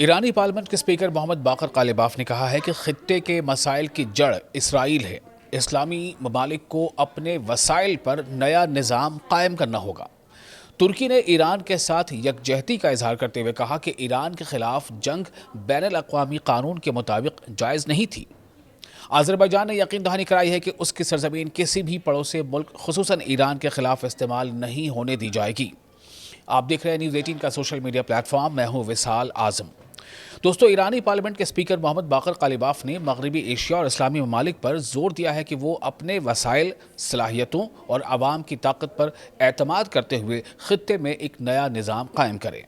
ایرانی پارلیمنٹ کے اسپیکر محمد باقر قالباف نے کہا ہے کہ خطے کے مسائل کی جڑ اسرائیل ہے۔ اسلامی ممالک کو اپنے وسائل پر نیا نظام قائم کرنا ہوگا۔ ترکی نے ایران کے ساتھ یکجہتی کا اظہار کرتے ہوئے کہا کہ ایران کے خلاف جنگ بین الاقوامی قانون کے مطابق جائز نہیں تھی۔ آذربائیجان نے یقین دہانی کرائی ہے کہ اس کی سرزمین کسی بھی پڑوسی ملک خصوصاً ایران کے خلاف استعمال نہیں ہونے دی جائے گی۔ آپ دیکھ رہے ہیں نیوز 18 کا سوشل میڈیا پلیٹ فارم، میں ہوں وصال اعظم۔ دوستو، ایرانی پارلیمنٹ کے اسپیکر محمد باقر قالباف نے مغربی ایشیا اور اسلامی ممالک پر زور دیا ہے کہ وہ اپنے وسائل، صلاحیتوں اور عوام کی طاقت پر اعتماد کرتے ہوئے خطے میں ایک نیا نظام قائم کریں۔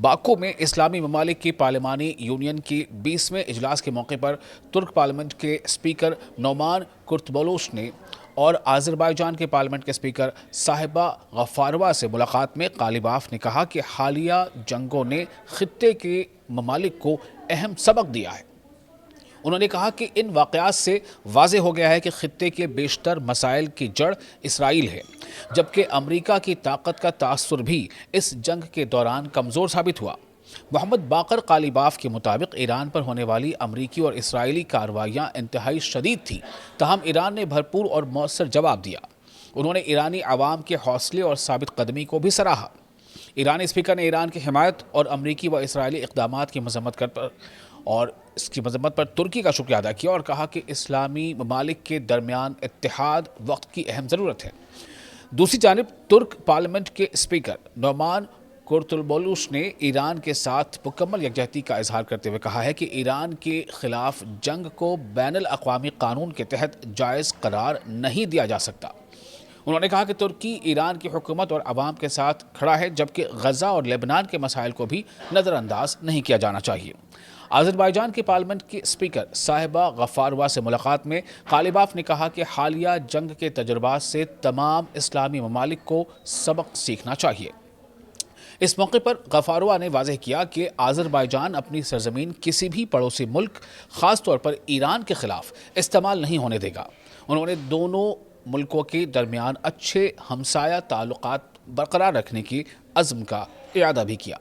باکو میں اسلامی ممالک کی پارلیمانی یونین کی 20ویں اجلاس کے موقع پر ترک پارلیمنٹ کے اسپیکر نومان کرتبولوش نے اور آذربائیجان کے پارلیمنٹ کے اسپیکر صاحبہ غفاروا سے ملاقات میں قالباف نے کہا کہ حالیہ جنگوں نے خطے کے ممالک کو اہم سبق دیا ہے۔ انہوں نے کہا کہ ان واقعات سے واضح ہو گیا ہے کہ خطے کے بیشتر مسائل کی جڑ اسرائیل ہے، جبکہ امریکہ کی طاقت کا تاثر بھی اس جنگ کے دوران کمزور ثابت ہوا۔ محمد باقر قالباف کے مطابق ایران پر ہونے والی امریکی اور اسرائیلی کارروائیاں انتہائی شدید تھیں، تاہم ایران نے بھرپور اور مؤثر جواب دیا۔ انہوں نے ایرانی عوام کے حوصلے اور ثابت قدمی کو بھی سراہا۔ ایرانی اسپیکر نے ایران کی حمایت اور امریکی و اسرائیلی اقدامات کی مذمت پر ترکی کا شکریہ ادا کیا اور کہا کہ اسلامی ممالک کے درمیان اتحاد وقت کی اہم ضرورت ہے۔ دوسری جانب ترک پارلیمنٹ کے اسپیکر نومان کرتلبولوش نے ایران کے ساتھ مکمل یکجہتی کا اظہار کرتے ہوئے کہا ہے کہ ایران کے خلاف جنگ کو بین الاقوامی قانون کے تحت جائز قرار نہیں دیا جا سکتا۔ انہوں نے کہا کہ ترکی ایران کی حکومت اور عوام کے ساتھ کھڑا ہے، جبکہ غزہ اور لبنان کے مسائل کو بھی نظر انداز نہیں کیا جانا چاہیے۔ آذربائیجان کے پارلیمنٹ کی اسپیکر صاحبہ غفاروا سے ملاقات میں قالباف نے کہا کہ حالیہ جنگ کے تجربات سے تمام اسلامی ممالک کو سبق سیکھنا چاہیے۔ اس موقع پر غفاروا نے واضح کیا کہ آذربائیجان اپنی سرزمین کسی بھی پڑوسی ملک، خاص طور پر ایران کے خلاف استعمال نہیں ہونے دے گا۔ انہوں نے دونوں ملکوں کے درمیان اچھے ہمسایہ تعلقات برقرار رکھنے کی عزم کا اعادہ بھی کیا۔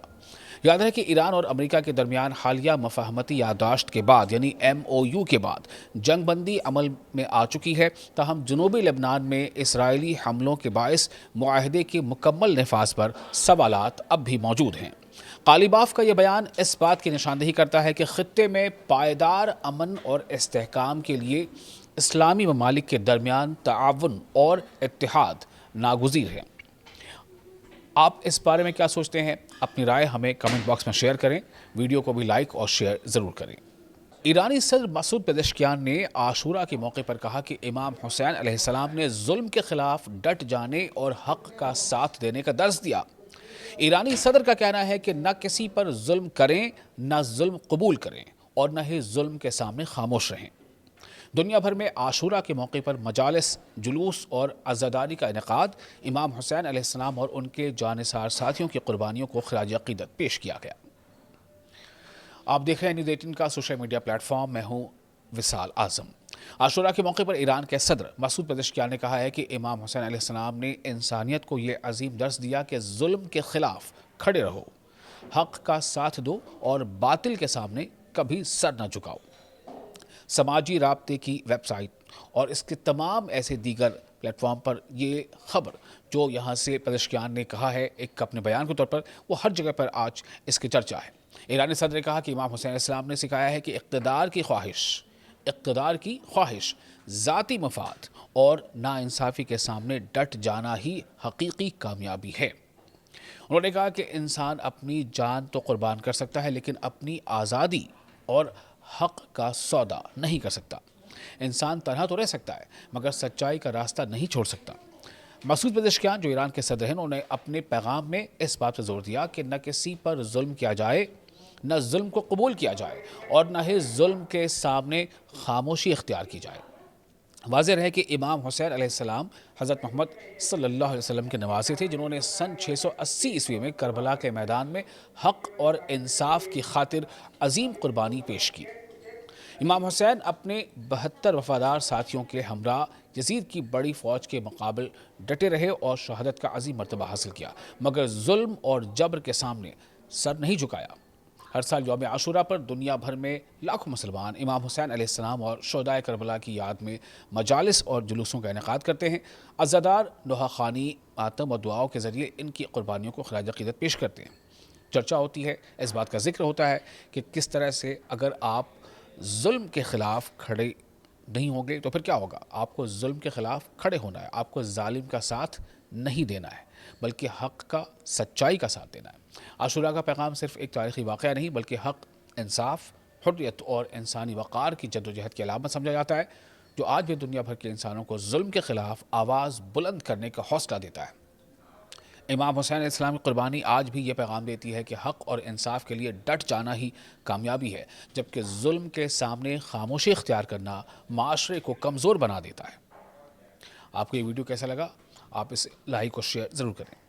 یاد ہے کہ ایران اور امریکہ کے درمیان حالیہ مفاہمتی یادداشت کے بعد یعنی MOU کے بعد جنگ بندی عمل میں آ چکی ہے، تاہم جنوبی لبنان میں اسرائیلی حملوں کے باعث معاہدے کے مکمل نفاذ پر سوالات اب بھی موجود ہیں۔ قالباف کا یہ بیان اس بات کی نشاندہی کرتا ہے کہ خطے میں پائیدار امن اور استحکام کے لیے اسلامی ممالک کے درمیان تعاون اور اتحاد ناگزیر ہے۔ آپ اس بارے میں کیا سوچتے ہیں؟ اپنی رائے ہمیں کمنٹ باکس میں شیئر کریں، ویڈیو کو بھی لائک اور شیئر ضرور کریں۔ ایرانی صدر مسعود پزشکیان نے عاشورہ کے موقع پر کہا کہ امام حسین علیہ السلام نے ظلم کے خلاف ڈٹ جانے اور حق کا ساتھ دینے کا درس دیا۔ ایرانی صدر کا کہنا ہے کہ نہ کسی پر ظلم کریں، نہ ظلم قبول کریں اور نہ ہی ظلم کے سامنے خاموش رہیں۔ دنیا بھر میں عاشورہ کے موقع پر مجالس، جلوس اور عزاداری کا انعقاد امام حسین علیہ السلام اور ان کے جانثار ساتھیوں کی قربانیوں کو خراج عقیدت پیش کیا گیا۔ آپ دیکھ رہے ہیں نیوز 18 کا سوشل میڈیا پلیٹ فارم، میں ہوں وصال اعظم۔ عاشورہ کے موقع پر ایران کے صدر مسعود پزشکیان نے کہا ہے کہ امام حسین علیہ السلام نے انسانیت کو یہ عظیم درس دیا کہ ظلم کے خلاف کھڑے رہو، حق کا ساتھ دو اور باطل کے سامنے کبھی سر نہ جھکاؤ۔ سماجی رابطے کی ویب سائٹ اور اس کے تمام ایسے دیگر پلیٹ فارم پر یہ خبر جو یہاں سے پزشکیان نے کہا ہے ایک اپنے بیان کے طور پر، وہ ہر جگہ پر آج اس کی چرچا ہے۔ ایرانی صدر نے کہا کہ امام حسین علیہ السلام نے سکھایا ہے کہ اقتدار کی خواہش، ذاتی مفاد اور ناانصافی کے سامنے ڈٹ جانا ہی حقیقی کامیابی ہے۔ انہوں نے کہا کہ انسان اپنی جان تو قربان کر سکتا ہے، لیکن اپنی آزادی اور حق کا سودا نہیں کر سکتا۔ انسان تنہا تو رہ سکتا ہے مگر سچائی کا راستہ نہیں چھوڑ سکتا۔ مسعود پزشکیان جو ایران کے صدر ہیں، انہوں نے اپنے پیغام میں اس بات پر زور دیا کہ نہ کسی پر ظلم کیا جائے، نہ ظلم کو قبول کیا جائے اور نہ ہی ظلم کے سامنے خاموشی اختیار کی جائے۔ واضح رہے کہ امام حسین علیہ السلام حضرت محمد صلی اللہ علیہ وسلم کے نواسے تھے، جنہوں نے سن 680 عیسوی میں کربلا کے میدان میں حق اور انصاف کی خاطر عظیم قربانی پیش کی۔ امام حسین اپنے 72 وفادار ساتھیوں کے ہمراہ یزید کی بڑی فوج کے مقابل ڈٹے رہے اور شہادت کا عظیم مرتبہ حاصل کیا، مگر ظلم اور جبر کے سامنے سر نہیں جھکایا۔ ہر سال یوم عاشورہ پر دنیا بھر میں لاکھوں مسلمان امام حسین علیہ السلام اور شہدائے کربلا کی یاد میں مجالس اور جلوسوں کا انعقاد کرتے ہیں۔ عزادار نوحہ خوانی، ماتم اور دعاؤں کے ذریعے ان کی قربانیوں کو خراج عقیدت پیش کرتے ہیں۔ چرچا ہوتی ہے، اس بات کا ذکر ہوتا ہے کہ کس طرح سے اگر آپ ظلم کے خلاف کھڑے نہیں ہوں گے تو پھر کیا ہوگا؟ آپ کو ظلم کے خلاف کھڑے ہونا ہے، آپ کو ظالم کا ساتھ نہیں دینا ہے، بلکہ حق کا، سچائی کا ساتھ دینا ہے۔ عاشورہ کا پیغام صرف ایک تاریخی واقعہ نہیں بلکہ حق، انصاف، حریت اور انسانی وقار کی جدوجہد کی علامت سمجھا جاتا ہے، جو آج بھی دنیا بھر کے انسانوں کو ظلم کے خلاف آواز بلند کرنے کا حوصلہ دیتا ہے۔ امام حسین علیہ السلام کی قربانی آج بھی یہ پیغام دیتی ہے کہ حق اور انصاف کے لیے ڈٹ جانا ہی کامیابی ہے، جبکہ ظلم کے سامنے خاموشی اختیار کرنا معاشرے کو کمزور بنا دیتا ہے۔ آپ کو یہ ویڈیو کیسا لگا؟ آپ اس لائک اور شیئر ضرور کریں۔